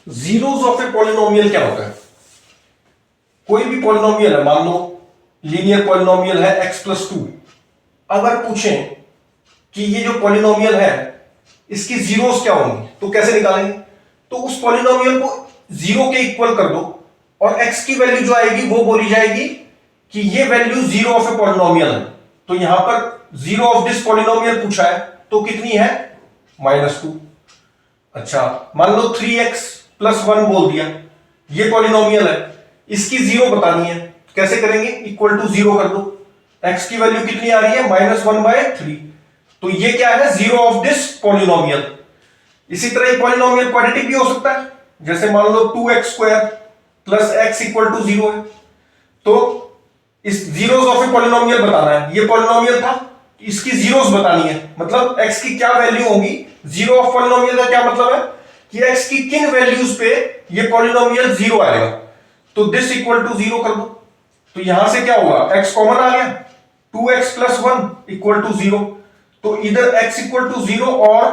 Zeros of a polynomial क्या होता है? कोई भी पॉलिनोमियल है, मान लो लीनियर पॉलिनोमियल है x+2। अगर पूछें कि ये जो पॉलिनोमियल है इसकी जीरोस क्या होंगी तो कैसे निकालेंगे? तो उस पॉलिनोमियल को जीरो के इक्वल कर दो और x की वैल्यू जो आएगी वो बोली जाएगी कि ये value zero of a polynomial है। तो यहां पर जीरो ऑफ दिस पॉलिनोमियल पूछा है तो कितनी है? -2। अच्छा, मान लो 3x+1 बोल दिया, ये पॉलिनोमियल है, इसकी जीरो बतानी है, कैसे करेंगे? इक्वल टू जीरो कर दो। x की वैल्यू कितनी आ रही है? -1/3। तो ये क्या है? Zero of this polynomial. इसी तरह ये पॉलिनोमियल क्वाड्रेटिक भी हो सकता है, जैसे मान लो 2x² + x = 0 है। तो इस जीरोस ऑफ ए पॉलिनोमियल बताना है, ये पॉलिनोमियल था, इसकी जीरोस बतानी है, मतलब x की क्या वैल्यू होगी। जीरो ऑफ पॉलिनोमियल का क्या मतलब है कि x की किन वैल्यूज पे ये पॉलिनोमियल जीरो आएगा। तो दिस इक्वल टू जीरो कर दो। तो यहां से क्या होगा? x कॉमन आ गया, 2x+1 = 0। तो इधर x = 0 और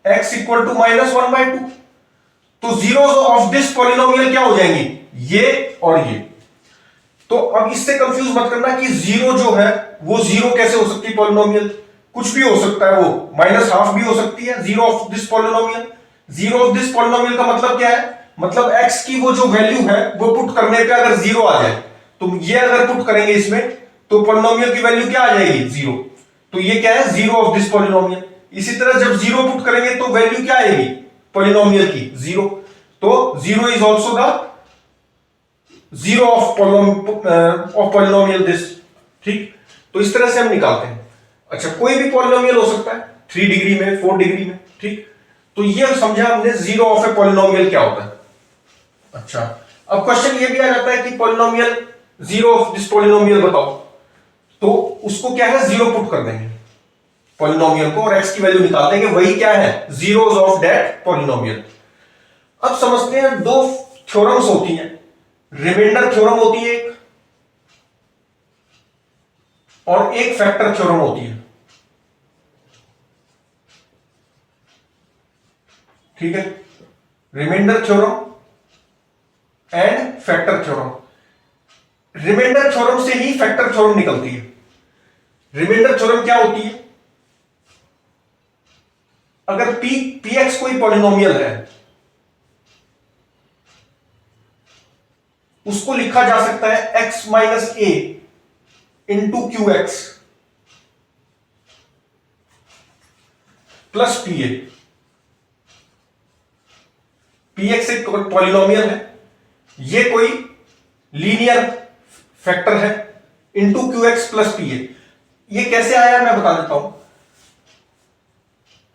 x = -1/2। तो जीरोस ऑफ दिस पॉलिनोमियल क्या हो जाएंगी? ये और ये। तो अब इससे कंफ्यूज मत करना कि जीरो जो है वो जीरो कैसे हो सकती है पॉलिनोमियल। कुछ भी हो सकता है, वो -½ भी हो सकती है zero of this polynomial. Zero of this polynomial का मतलब क्या है? मतलब x की वो जो वैल्यू है वो पुट करने पे अगर जीरो आ जाए, तो ये अगर पुट करेंगे इसमें तो पॉलिनोमियल की वैल्यू क्या आ जाएगी? जीरो। तो ये क्या है? Zero of this polynomial. इसी तरह जब जीरो पुट करेंगे तो वैल्यू क्या आएगी पॉलिनोमियल की? जीरो। तो zero is also the zero of polynomial this. ठीक, तो इस तरह से हम निकालते हैं। अच्छा, कोई भी पॉलिनोमियल हो सकता है 3 डिग्री में, 4 डिग्री में। ठीक, तो ये समझा हमने जीरो ऑफ ए पॉलिनोमियल क्या होता है। अच्छा, अब क्वेश्चन ये भी आ जाता है कि polynomial zero of this polynomial बताओ, तो उसको क्या है? जीरो पुट कर देंगे पॉलिनोमियल को और x की वैल्यू निकाल देंगे, वही क्या है? Zeros of that polynomial. अब समझते हैं, दो थ्योरम्स होती हैं, रिमाइंडर थ्योरम होती है एक, और एक फैक्टर थ्योरम होती है। ठीक है, remainder theorem and factor theorem. Remainder theorem से ही फैक्टर थ्योरम निकलती है। रिमाइंडर थ्योरम क्या होती है? अगर px कोई पॉलिनोमियल है, उसको लिखा जा सकता है x - a × qx plus pa। px एक पॉलिनोमियल है, ये कोई लीनियर फैक्टर है, इंटू qx प्लस pa। ये कैसे आया मैं बता देता हूं।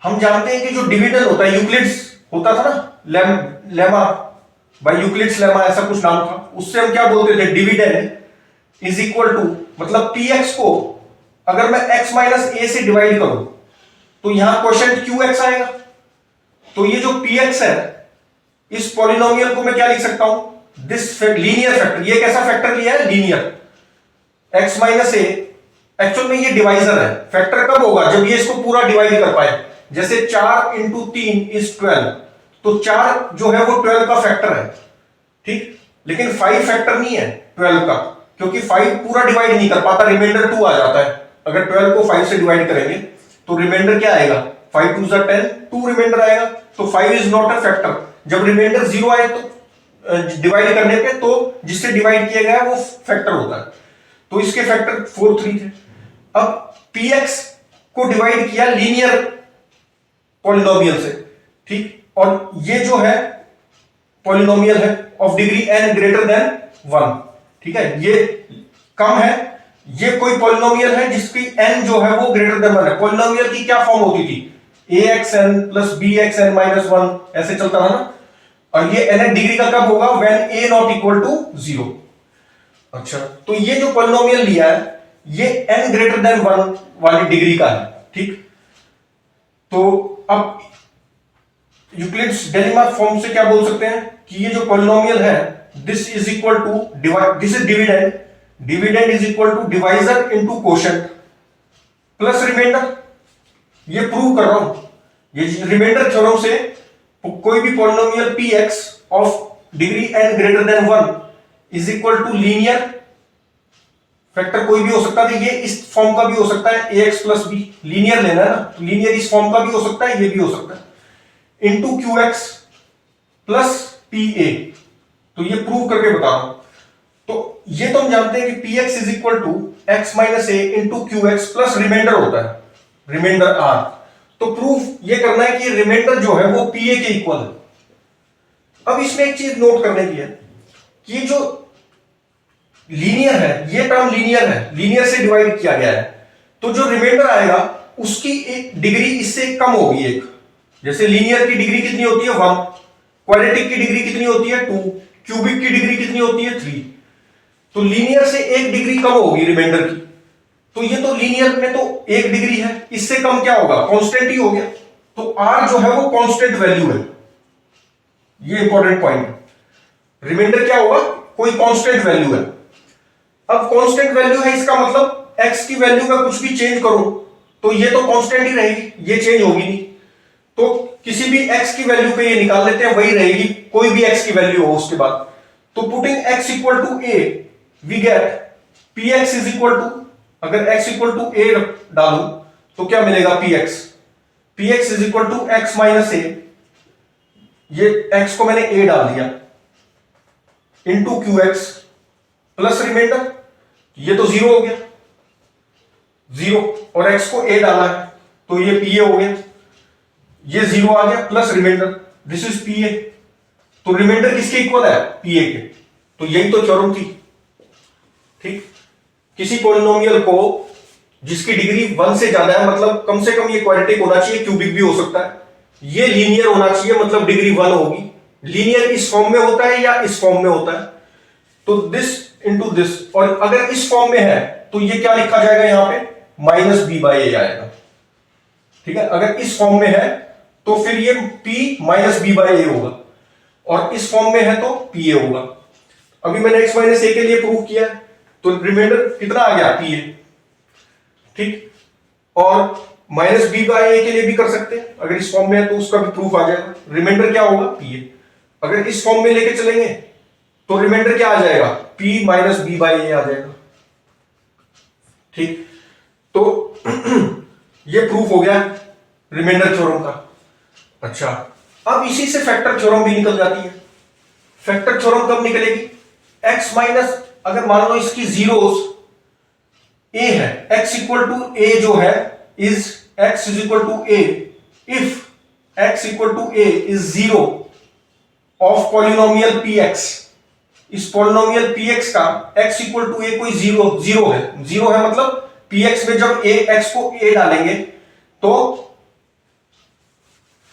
हम जानते हैं कि जो डिविजन होता है, यूक्लिड्स होता था ना, लेमा बाय यूक्लिड्स लेमा, ऐसा कुछ नाम था, उससे हम क्या बोलते थे? डिविडेंड इज इक्वल टू, मतलब px को अगर मैं x - a से डिवाइड करूं तो यहां क्वोशिएंट qx आएगा। तो ये जो px है, इस पॉलिनोमियल को मैं क्या लिख सकता हूं? This linear factor. ये कैसा फैक्टर लिया है? लीनियर। x - a एक्चुअल में ये डिवाइजर है। फैक्टर कब होगा? जब ये इसको पूरा डिवाइड कर पाए। जैसे 4 × 3 = 12, तो 4 जो है वो 12 का फैक्टर है। ठीक, लेकिन 5 फैक्टर नहीं है 12 का, क्योंकि 5 पूरा डिवाइड नहीं कर पाता, रिमाइंडर 2 आ जाता है। अगर 12 को 5 से डिवाइड करेंगे तो रिमाइंडर क्या आएगा? 5 × 2 = 10, 2 रिमाइंडर आएगा। तो 5 इज नॉट अ फैक्टर। जब रिमाइंडर 0 आए तो डिवाइड करने पे, तो जिससे डिवाइड किया गया वो फैक्टर होता है। तो इसके फैक्टर 4, 3 थे। अब px को डिवाइड किया लीनियर पॉलिनोमियल से। ठीक, और ये जो है पॉलिनोमियल है of degree n greater than 1। ठीक है, ये कम है, ये कोई पॉलिनोमियल है जिसकी n जो है वो ग्रेटर देन 1 है। पॉलिनोमियल की क्या फॉर्म होती थी? axn + bxn - 1, ऐसे चलता था ना। और ये n डिग्री का कब होगा? when a ≠ 0। अच्छा, तो ये जो पॉलिनोमियल लिया है ये n ग्रेटर देन 1 वाली डिग्री का है। ठीक, तो अब यूक्लिड्स डिलेमा फॉर्म से क्या बोल सकते हैं कि ये जो पॉलिनोमियल है, this is equal to this is dividend, dividend is equal to divisor into quotient plus remainder. ये प्रूव कर रहा हूं। ये रिमाइंडर थ्योरम से कोई भी polynomial px of degree n greater than 1 is equal to linear factor कोई भी हो सकता है, ये इस फॉर्म का भी हो सकता है ax प्लस बी, लीनियर लेना है ना, लीनियर इस फॉर्म का भी हो सकता है, ये भी हो सकता है, into Q x plus P a. तो ये प्रूव करके बता रहा हूं। तो ये तो हम जानते हैं कि P x is equal to x minus A into Q x plus remainder होता है, रिमाइंडर आर। तो प्रूफ ये करना है कि रिमाइंडर जो है वो पी ए के इक्वल है। अब इसमें एक चीज नोट करने की है कि जो लीनियर है, ये टर्म लीनियर है, लीनियर से डिवाइड किया गया है, तो जो रिमाइंडर आएगा उसकी एक डिग्री इससे कम होगी एक। जैसे लीनियर की डिग्री कितनी होती है 1, क्वाड्रेटिक की डिग्री कितनी होती है 2, क्यूबिक की डिग्री कितनी होती है 3। तो लीनियर से एक डिग्री कम होगी रिमाइंडर की। तो ये तो लीनियर में तो एक डिग्री है, इससे कम क्या होगा, कांस्टेंट ही हो गया। तो आर जो है वो कांस्टेंट वैल्यू है, ये इंपॉर्टेंट पॉइंट है। रिमाइंडर क्या होगा, कोई कांस्टेंट वैल्यू है। अब कांस्टेंट वैल्यू है, इसका मतलब एक्स की वैल्यू में कुछ भी चेंज करो तो ये तो कांस्टेंट ही रहेगी, ये चेंज होगी नहीं। तो किसी भी एक्स की वैल्यू पे ये निकाल लेते हैं, वही रहेगी, कोई भी एक्स की वैल्यू हो उसके बाद। तो putting x equal to a we get p x is equal to, अगर x इक्वल टू ए डालूं तो क्या मिलेगा, p x is equal to x minus a, ये x को मैंने a डाल दिया, into Q x plus remainder, ये तो जीरो हो गया, जीरो, और x को a डाला है तो ये पी ए हो गया, ये जीरो आ गया plus remainder, this is p a. तो रिमाइंडर किसके इक्वल है, पी ए के। तो यही तो थ्योरम थी। ठीक, किसी पॉलिनोमियल को जिसकी डिग्री 1 से ज्यादा है, मतलब कम से कम ये क्वाड्रेटिक होना चाहिए, क्यूबिक भी हो सकता है, ये लीनियर होना चाहिए, मतलब डिग्री 1 होगी। लीनियर इस फॉर्म में होता है या इस फॉर्म में होता है, तो दिस इंटू दिस, और अगर इस फॉर्म में है तो ये क्या लिखा जाएगा, यहां पे माइनस बी बाई ए आएगा। ठीक है, अगर इस फॉर्म में है तो फिर ये p माइनस बी बाई ए होगा, और इस फॉर्म में है तो पी ए होगा। अभी मैंने एक्स माइनस ए के लिए प्रूव किया है, तो रिमाइंडर कितना आ गया, पी ए। ठीक, और माइनस बी बाई ए के लिए भी कर सकते हैं, अगर इस फॉर्म में है तो उसका भी प्रूफ आ जाएगा। रिमाइंडर क्या होगा, पी ए। अगर इस फॉर्म में लेके चलेंगे तो रिमाइंडर क्या आ जाएगा, पी माइनस बी बाई ए आ जाएगा। ठीक, तो ये प्रूफ हो गया रिमाइंडर थ्योरम का। अच्छा, अब इसी से फैक्टर थ्योरम भी निकल जाती है। फैक्टर थ्योरम कब निकलेगी, x माइनस, अगर मान लो इसकी जीरोस a है, x इक्वल टू a जो है is x is equal to a if x equal to a is zero of polynomial px। इस पॉलिनोमियल px का x इक्वल टू a कोई जीरो है, जीरो है मतलब px में जब x को a डालेंगे तो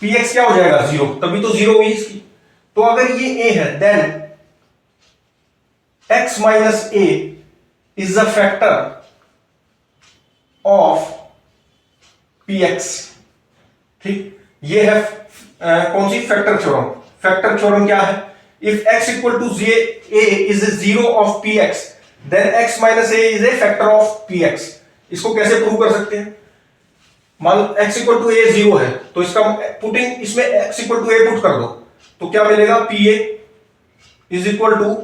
px क्या हो जाएगा, जीरो, तभी तो जीरो हुई इसकी। तो अगर ये a है then x minus a is a factor of px। ठीक, ये है कौन सी, फैक्टर थ्योरम। फैक्टर थ्योरम क्या है, if x equal to a is zero of px then x minus a is a factor of px। इसको कैसे prove कर सकते हैं, मान लो x equal to a zero है तो इसका पुटिंग इसमें x equal to a put कर दो तो क्या मिलेगा, pa इज इक्वल टू,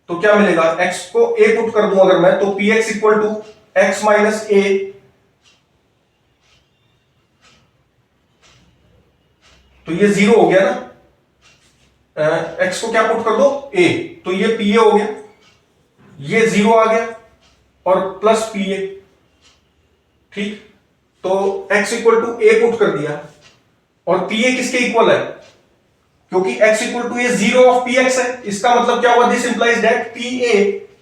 तो क्या मिलेगा, x को a पुट कर दूं अगर मैं तो px equal to x minus a, तो ये जीरो हो गया ना, x को क्या पुट कर दो, a, तो ये pa हो गया, ये जीरो आ गया और प्लस pa। ठीक, तो x equal to a put कर दिया और pa किसके इक्वल है, क्योंकि x equal to a zero of px है, इसका मतलब क्या हुआ, this implies that pa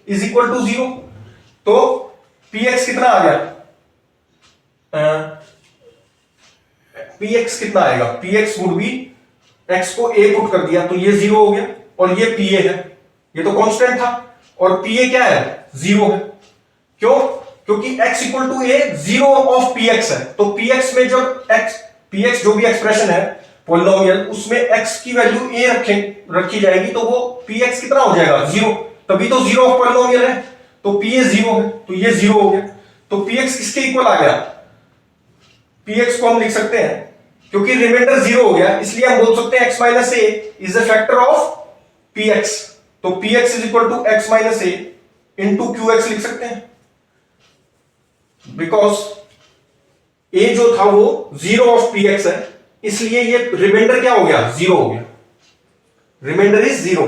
is equal to zero. तो px कितना आ गया, px कितना आएगा, px वुड बी, x को a पुट कर दिया तो ये जीरो हो गया और ये pa है, ये तो कांस्टेंट था, और pa क्या है, जीरो है। क्यों, क्योंकि x equal to a zero of px है, तो px में जब px जो भी एक्सप्रेशन है पॉलिनोमियल, उसमें x की वैल्यू a रखी जाएगी तो वो px कितना हो जाएगा, जीरो, तभी तो जीरो ऑफ पॉलिनोमियल है, तो pa जीरो है तो ये जीरो हो गया। तो px किसके इक्वल आ गया, px को हम लिख सकते हैं क्योंकि रिमाइंडर 0 हो गया, इसलिए हम बोल सकते हैं x minus a is the factor of px। तो px is equal to x minus A into qx लिख सकते हैं, बिकॉज a जो था वो 0 ऑफ px है, इसलिए ये रिमाइंडर क्या हो गया, 0 हो गया, रिमाइंडर इज 0।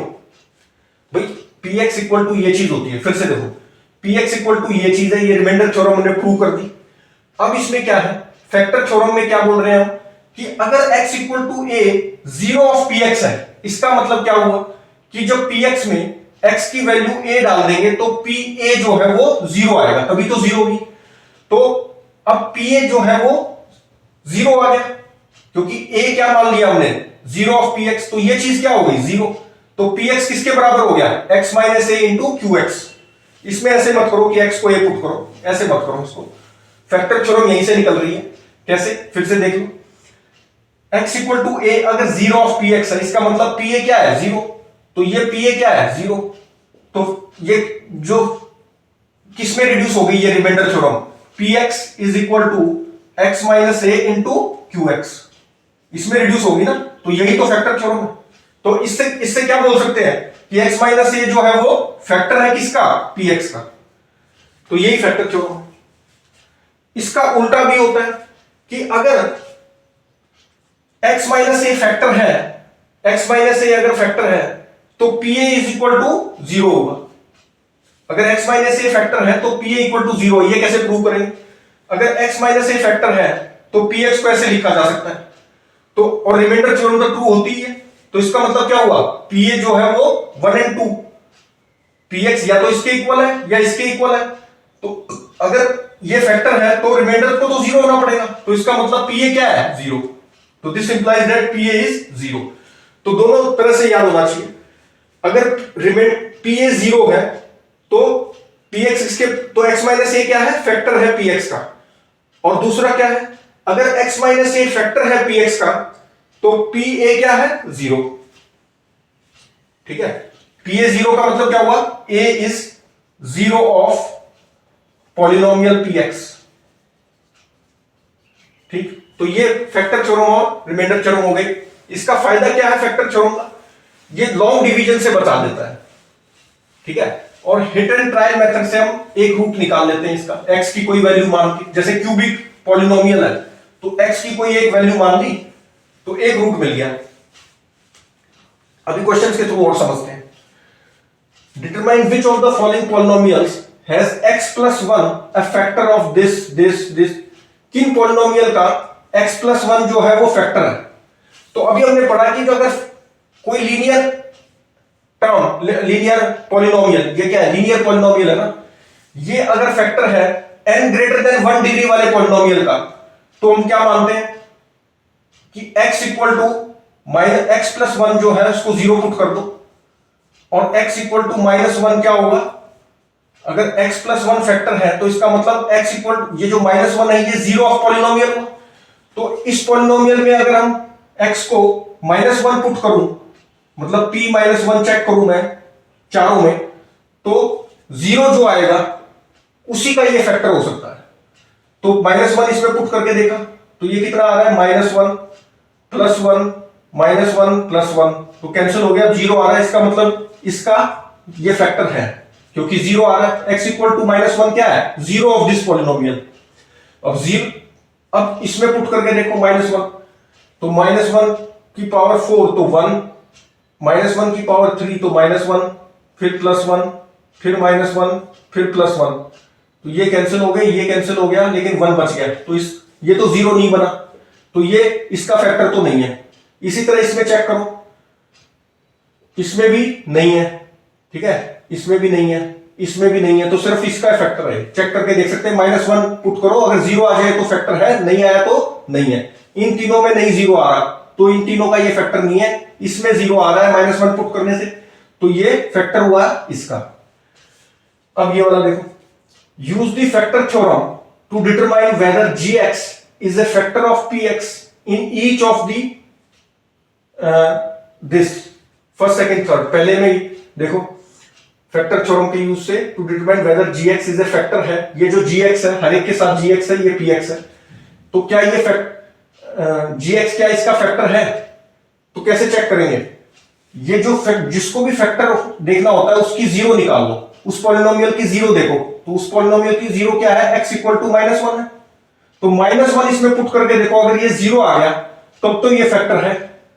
भाई px इक्वल टू ये चीज होती है, फिर से देखो px इक्वल टू ये चीज है, ये रिमाइंडर थ्योरम हमने प्रूव कर दी। अब इसमें क्या है, फैक्टर थ्योरम में क्या बोल रहे हैं हम कि अगर x equal to a 0 of px है, इसका मतलब क्या हुआ कि जब px में x की वैल्यू a डाल देंगे तो pa जो है वो 0 आएगा, तभी तो 0 होगी। तो अब pa जो है वो 0 आ गया, क्योंकि a क्या मान लिया हमने, 0 ऑफ px, तो ये चीज क्या हो गई, 0। तो px किसके बराबर हो गया, x माइनस ए इंटू qx। इसमें ऐसे मत करो कि x को a पुट करो, ऐसे मत करो इसको, फैक्टर थ्योरम यहीं से निकल रही है। कैसे, फिर से देख लो, x इक्वल टू ए अगर 0 ऑफ px है, इसका मतलब pa क्या है, 0, तो ये pa क्या है, 0। तो ये जो किस में रिड्यूस हो गई ये remainder theorem, px is equal to x minus A into qx, इसमें रिड्यूस होगी ना, तो यही तो फैक्टर थ्योरम है। तो इससे क्या बोल सकते हैं कि x माइनस ए जो है वो फैक्टर है किसका, px का, तो यही फैक्टर थ्योरम है। इसका उल्टा भी होता है कि अगर x माइनस ए फैक्टर है, x माइनस ए अगर फैक्टर है तो pa इज इक्वल टू 0 होगा। अगर x माइनस ए फैक्टर है तो pa इक्वल टू 0, ये कैसे प्रूव करेंगे, अगर x माइनस ए फैक्टर है तो px को ऐसे लिखा जा सकता है, तो और रिमाइंडर थ्योरम तो ट्रू होती है, तो इसका मतलब क्या हुआ, pa जो है वो 1 and 2, px या तो इसके इक्वल है या इसके इक्वल है। तो अगर ये फैक्टर है तो रिमाइंडर को तो 0 होना पड़ेगा, तो इसका मतलब pa क्या है, 0। तो this implies that pa is 0। तो दोनों तरह से याद होना चाहिए, अगर pa 0 है तो px इसके, तो x माइनस ए क्या है, फैक्टर है px का, और दूसरा क्या है, अगर x माइनस ए फैक्टर है px का तो pa क्या है, 0। ठीक है, pa 0 का मतलब क्या हुआ, a is 0 of polynomial px। ठीक, तो ये फैक्टर थ्योरम और रिमाइंडर थ्योरम हो गई। इसका फायदा क्या है फैक्टर थ्योरम का, ये लॉन्ग डिवीजन से बचा देता है। ठीक है, और हिट एंड ट्रायल मेथड से हम एक रूट निकाल लेते हैं इसका, x की कोई वैल्यू मान के, जैसे क्यूबिक पॉलिनोमियल है तो x की कोई एक वैल्यू मान ली तो एक रूट मिल गया। अभी क्वेश्चंस के थ्रू और समझते हैं। Determine which of the following polynomials has x plus 1 a factor of this. किन पॉलिनोमियल का x प्लस 1 जो है वो फैक्टर है। तो अभी हमने पढ़ा कि अगर कोई लीनियर टर्म, लीनियर पॉलिनोमियल, ये क्या है, लीनियर पॉलिनोमियल है ना, ये अगर फैक्टर है n ग्रेटर देन 1 डिग्री वाले पॉलिनोमियल का, तो हम क्या मानते हैं कि x equal to minus x plus 1 जो है उसको 0 पुट कर दो, और x इक्वल टू माइनस 1 क्या होगा, अगर x प्लस 1 फैक्टर है तो इसका मतलब x इक्वल, ये जो माइनस 1 है ये 0 ऑफ पॉलिनोमियल हुआ। तो इस पॉलिनोमियल में अगर हम x को माइनस 1 पुट करूं, मतलब p माइनस 1 चेक करूं मैं चारों में, तो 0 जो आएगा उसी का ये फैक्टर हो सकता है। तो माइनस 1 इसमें पुट करके देखा तो ये कितना आ रहा है, माइनस 1 प्लस 1 माइनस 1 प्लस 1, तो कैंसिल हो गया, 0 आ रहा है, इसका मतलब इसका ये फैक्टर है क्योंकि 0 आ रहा है। x इक्वल टू माइनस 1 क्या है, 0 ऑफ दिस पॉलिनोमियल। अब 0, अब इसमें पुट करके देखो माइनस 1, तो माइनस 1 की पावर 4 तो 1, माइनस 1 की पावर 3 तो माइनस 1, फिर प्लस 1, फिर माइनस 1, फिर प्लस 1, तो ये कैंसिल हो गया, ये कैंसिल हो गया, लेकिन 1 बच गया, तो ये तो 0 नहीं बना, तो ये इसका फैक्टर तो नहीं है। इसी तरह इसमें चेक करो, इसमें भी नहीं है, ठीक है, इसमें भी नहीं है, इसमें भी नहीं है, तो सिर्फ इसका फैक्टर है। चेक करके देख सकते हैं, माइनस 1 पुट करो, अगर 0 आ जाए तो फैक्टर है, नहीं आया तो नहीं है। इन तीनों में नहीं 0 आ रहा तो इन तीनों का ये फैक्टर नहीं है, इसमें 0 आ रहा है माइनस 1 पुट करने से, तो ये फैक्टर हुआ इसका। अब ये वाला देखो, use the factor theorem to determine whether gx is a factor of px in each of the this first second third. पहले में ही देखो फैक्टर थ्योरम के यूज से to determine whether gx is a factor है, ये जो gx है हर एक के साथ gx है, ये px है, तो क्या ये जी एक्स क्या इसका फैक्टर है? तो कैसे चेक करेंगे? ये जो जिसको भी फैक्टर देखना होता है उसकी जीरो निकाल लो, उस पॉलिनोमियल की जीरो देखो, तो उस पॉलिनोमियल की जीरो क्या है? x इक्वल टू -1 है। तो -1 इसमें पुट करके देखो, अगर ये जीरो आ गया तब तो ये फैक्टर है,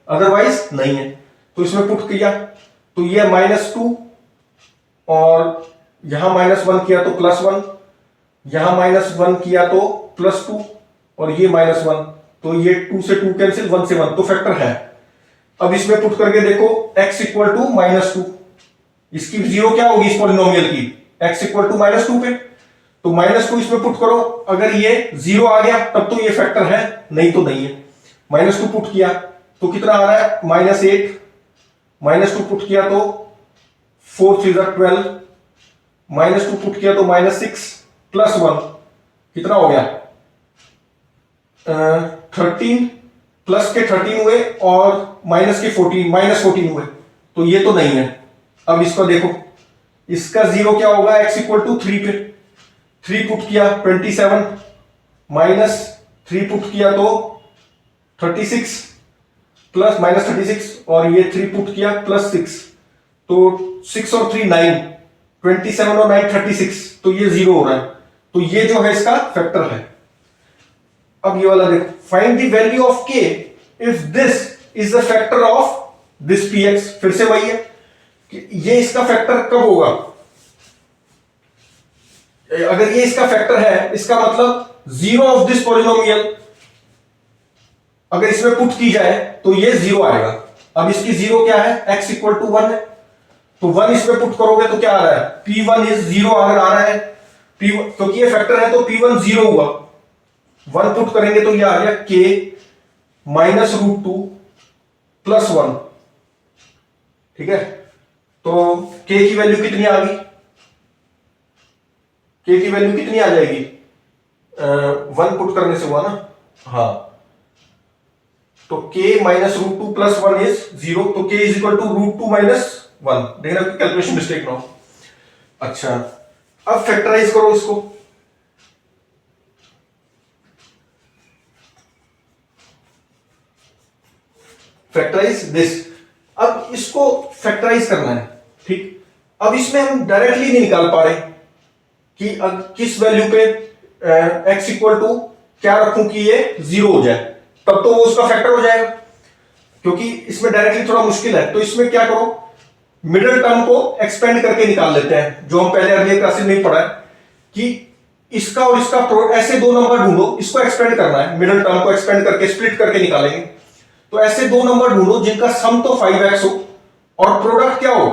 अदरवाइज नहीं है। तो इसमें पुट किया तो ये -2 और यहां -1 किया तो +1, यहां -1 किया तो +2 और ये -1, तो ये 2 से 2 कैंसिल, 1 से 1, तो फैक्टर है। अब इसमें पुट करके देखो x इक्वल टू -2, इसकी जीरो क्या होगी इस पॉलिनोमियल की? x इक्वल टू -2 पे, तो -2 इसमें पुट करो, अगर ये जीरो आ गया तब तो ये फैक्टर है, नहीं तो नहीं है। -2 पुट किया तो कितना आ रहा है? -8, -2 पुट किया तो 4 3 12, -2 पुट किया तो -6 +1 कितना हो गया? 13, प्लस के 13 हुए और माइनस के 14 हुए, तो ये तो नहीं है। अब इसको देखो, इसका जीरो क्या होगा? x इक्वल टू 3 पे 3 पुट किया 27, -3 पुट किया तो 36 प्लस -36 और ये 3 पुट किया +6, तो 6 और 3 9, 27 और 9 36, तो ये जीरो हो रहा है, तो ये जो है इसका फैक्टर है। अब ये वाला देखो, find the value of k if this is the factor of this px। फिर से वही है कि ये इसका फैक्टर कब होगा? अगर ये इसका फैक्टर है, इसका मतलब जीरो ऑफ दिस पॉलिनोमियल अगर इसमें पुट की जाए तो ये जीरो आएगा। अब इसकी जीरो क्या है? x इक्वल टू 1 है, तो 1 इसमें पुट करोगे तो क्या आ रहा है? p1 इज 0 अगर आ रहा है, p1 क्योंकि ये फैक्टर है तो p1 0 हुआ, 1 पुट करेंगे तो ये आ गया k -√2 +1, ठीक है। तो k की वैल्यू कितनी आ गई? k की वैल्यू कितनी आ जाएगी? 1 पुट करने से हुआ ना, हाँ, तो k -√2 +1 इज 0, तो k इज इक्वल टू √2 -1। देखना कैलकुलेशन मिस्टेक ना हो। अच्छा, अब फैक्टराइज करो इसको, फैक्टराइज दिस। अब इसको फैक्टराइज करना है, ठीक। अब इसमें हम डायरेक्टली नहीं निकाल पा रहे कि किस वैल्यू पे x इक्वल टू क्या रखूं कि ये 0 हो जाए, तब तो वो उसका फैक्टर हो जाएगा, क्योंकि इसमें डायरेक्टली थोड़ा मुश्किल है। तो इसमें क्या करो, मिडिल टर्म को एक्सपेंड करके निकाल लेते हैं, जो हम पहले अर्लियर क्लासेस में ही पढ़ा है कि इसका और इसका ऐसे दो नंबर ढूंढो, इसको एक्सपेंड करना है, मिडिल टर्म को एक्सपेंड करके स्प्लिट करके निकालेंगे। तो ऐसे दो नंबर ढूंढो जिनका सम तो 5x हो और प्रोडक्ट क्या हो?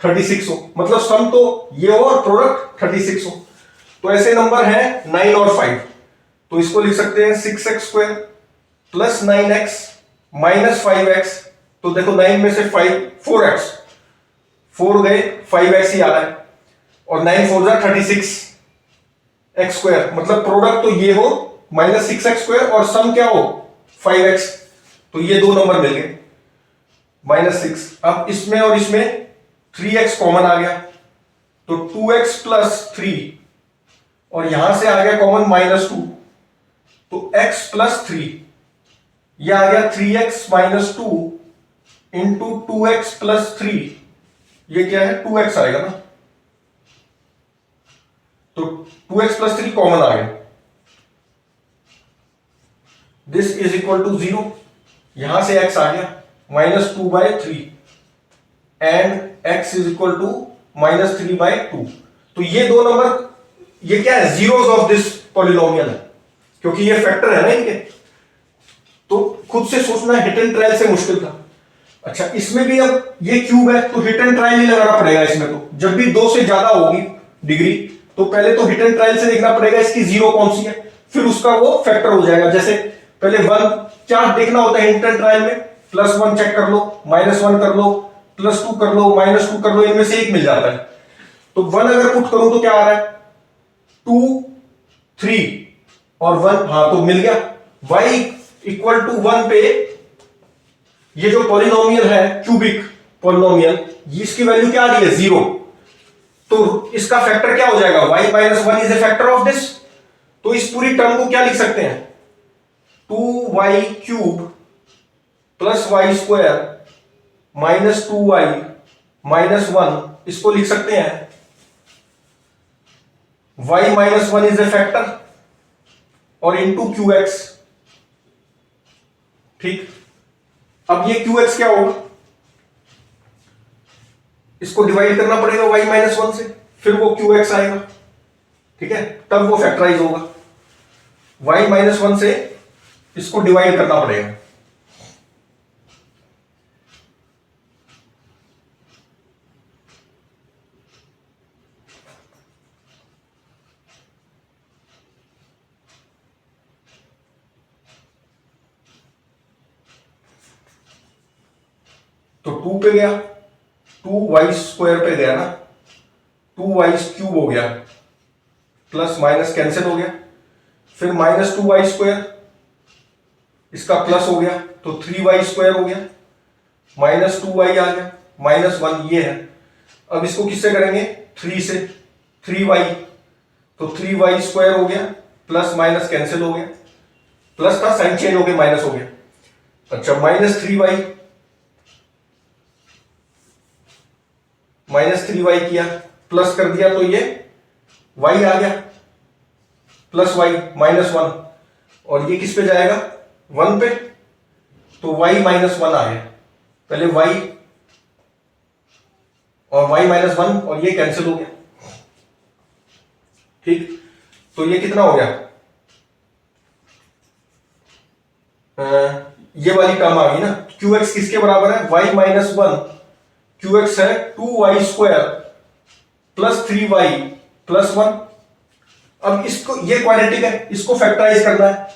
36 हो, मतलब सम तो ये हो और प्रोडक्ट 36 हो। तो ऐसे नंबर है 9 और 5, तो इसको लिख सकते हैं 6x² + 9x - 5x। तो देखो 9 में से 5 4x, 4 गए 5x ही आ रहा है, और 9 4 जा 36 x², मतलब प्रोडक्ट तो ये हो -6x² और सम क्या हो 5x, तो ये दो नंबर मिल गए -6। अब इसमें और इसमें 3x कॉमन आ गया, तो 2x + 3 और यहां से आ गया कॉमन -2, तो x + 3, ये आ गया 3x - 2 इंटू 2x + 3, ये क्या है? 2x आएगा ना, तो 2x + 3 कॉमन आ गया, दिस इज इक्वल टू 0। यहां से x आ गया -2/3 and x is equal to -3/2। तो ये दो नंबर, ये क्या है? जीरोस ऑफ दिस पॉलिनोमियल है, क्योंकि ये फैक्टर है ना इनके। तो खुद से सोचना हिट एंड ट्रायल से मुश्किल था। अच्छा, इसमें भी अब ये क्यूब है तो हिट एंड ट्रायल ही लगाना पड़ेगा इसमें। तो जब भी 2 से ज्यादा होगी डिग्री तो पहले तो हिट एंड ट्रायल से देखना पड़ेगा इसकी जीरो कौन सी है, फिर उसका वो फैक्टर हो जाएगा। जैसे पहले 1 क्या देखना होता है हिट एंड ट्रायल में, +1 चेक कर लो, -1 कर लो, +2 कर लो, -2 कर लो, इनमें से एक मिल जाता है। तो 1 अगर पुट करूं तो क्या आ रहा है? 2 3 और 1, हाँ तो मिल गया। y इक्वल टू 1 पे ये जो पॉलिनोमियल है क्यूबिक पॉलिनोमियल, इसकी वैल्यू क्या आ रही है? 0। तो इसका फैक्टर क्या हो जाएगा? y - 1 is a factor of this. तो इस पूरी टर्म को क्या लिख सकते हैं? 2y³ plus y² minus 2y minus 1, इसको लिख सकते हैं y minus 1 is a factor और इंटू QX। ठीक, अब ये QX क्या होगा, इसको डिवाइड करना पड़ेगा y माइनस 1 से, फिर वो QX आएगा। ठीक है, तब वो फैक्टराइज होगा। y माइनस 1 से इसको डिवाइड करना पड़ेगा। तो 2 पे गया, 2y² पे गया ना, 2y³ हो गया, प्लस माइनस कैंसिल हो गया, फिर माइनस 2y², इसका प्लस हो गया तो 3y² हो गया, माइनस 2y आ गया, माइनस 1 ये है। अब इसको किससे करेंगे, 3 से, 3y, तो 3y² हो गया, प्लस माइनस कैंसिल हो गया, प्लस था साइन चेंज हो गया, माइनस हो गया। अच्छा, माइनस 3y, माइनस 3y किया, प्लस कर दिया तो ये y आ गया, प्लस y माइनस 1, और ये किस पे जाएगा, 1 पे, तो y माइनस 1 आ गया। पहले y और y माइनस 1 और ये कैंसिल हो गया। ठीक, तो ये कितना हो गया, ये वाली टर्म आ गई ना। QX किसके बराबर है, y माइनस 1, QX है 2y² प्लस 3y प्लस 1। अब इसको, ये क्वाड्रेटिक है, इसको फैक्टराइज करना है,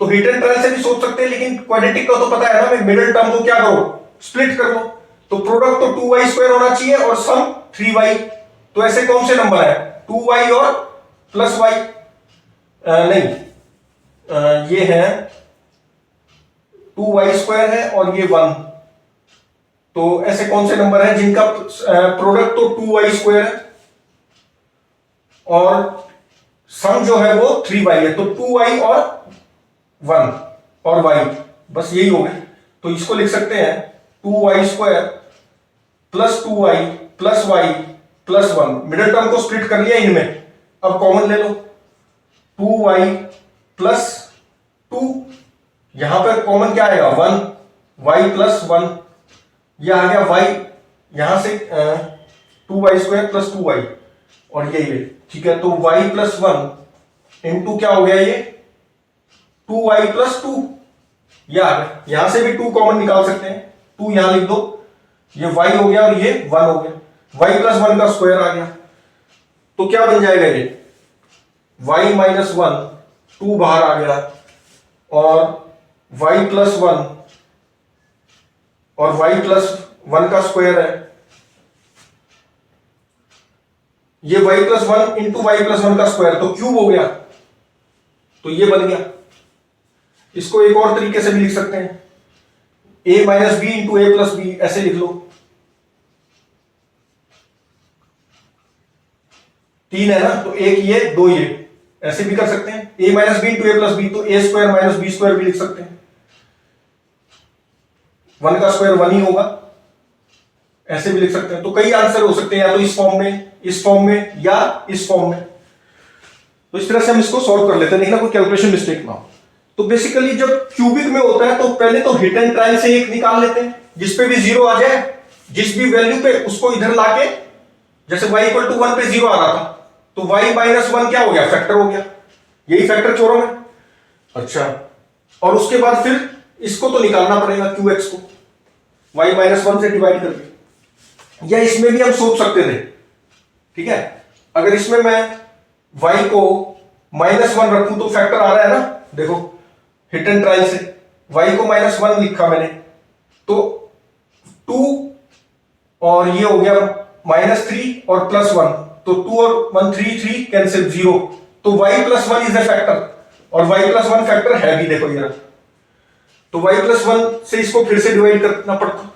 तो हिट एंड ट्रायल से भी सोच सकते हैं, लेकिन क्वाड्रेटिक का तो पता है ना, मैं मिडिल टर्म को क्या करो, स्प्लिट कर लो, तो प्रोडक्ट तो 2y² होना चाहिए और सम 3y। तो ऐसे कौन से नंबर है, 2y और प्लस y, नहीं, ये है 2y² है और ये 1, तो ऐसे कौन से नंबर हैं जिनका प्रोडक्ट तो 2y² है और सम जो है वो 3y है, तो 2y और 1 और y, बस यही हो गए। तो इसको लिख सकते हैं 2y² plus 2y plus y plus 1, middle term को स्प्लिट कर लिया इनमें, अब कॉमन ले लो, 2y प्लस 2, यहां पर कॉमन क्या आएगा, 1, y प्लस 1, यह आ गया y, यहां से 2y² प्लस 2y और ये, ठीक है, तो y प्लस 1 इंटू क्या हो गया, ये 2y प्लस 2, यह आ गया। यहां से भी 2 कॉमन निकाल सकते हैं, 2 यहां लिख दो, ये y हो गया और ये 1 हो गया, y प्लस 1 का स्क्वायर आ गया, तो क्या बन जाएगा ये, y माइनस 1, 2 बाहर आ गया, और y प्लस 1 और y प्लस 1 का स्क्वायर है, ये y plus 1 into y plus 1 का स्क्वायर, तो क्यूब हो गया, तो ये बन गया। इसको एक और तरीके से भी लिख सकते हैं, a minus b into a plus b, ऐसे लिख लो, 3 है ना, तो एक ये 2 ये, ऐसे भी कर सकते हैं, a minus b into a plus b, तो a² माइनस b² भी लिख सकते हैं, 1 का स्क्वायर 1 ही होगा, ऐसे भी लिख सकते हैं। तो कई आंसर हो सकते हैं, या तो इस फॉर्म में, इस फॉर्म में, या इस फॉर्म में। तो इस तरह से हम इसको सॉल्व कर लेते हैं, देखना कोई कैलकुलेशन मिस्टेक ना हो। तो बेसिकली जब क्यूबिक में होता है तो पहले तो हिट एंड ट्रायल से एक निकाल लेते हैं, जिसपे भी 0 आ जाए, जिस भी वैल्यू पे उसको इधर लाके, जैसे y इक्वल टू 1 पे 0 आ रहा था, तो y माइनस 1 क्या हो गया, फैक्टर हो गया, यही फैक्टर थ्योरम है। अच्छा, और उसके बाद फिर इसको तो निकालना पड़ेगा QX को, y माइनस 1 से डिवाइड करके, या इसमें भी हम सोच सकते थे, ठीक है, अगर इसमें मैं y को माइनस 1 रखूं तो फैक्टर आ रहा है ना, देखो हिट एंड ट्रायल से y को माइनस 1 लिखा मैंने, तो 2 और ये हो गया माइनस 3 और प्लस 1, तो 2 और 1 3 कैंसिल 0, तो y plus 1 is a factor, और y प्लस 1 फैक्टर है भी, देखो ये, तो y प्लस 1 से इसको फिर से डिवाइड करना पड़ता।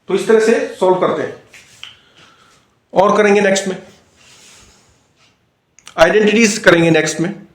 तो इस तरह से सॉल्व करते हैं, और करेंगे नेक्स्ट में, आइडेंटिटीज करेंगे नेक्स्ट में।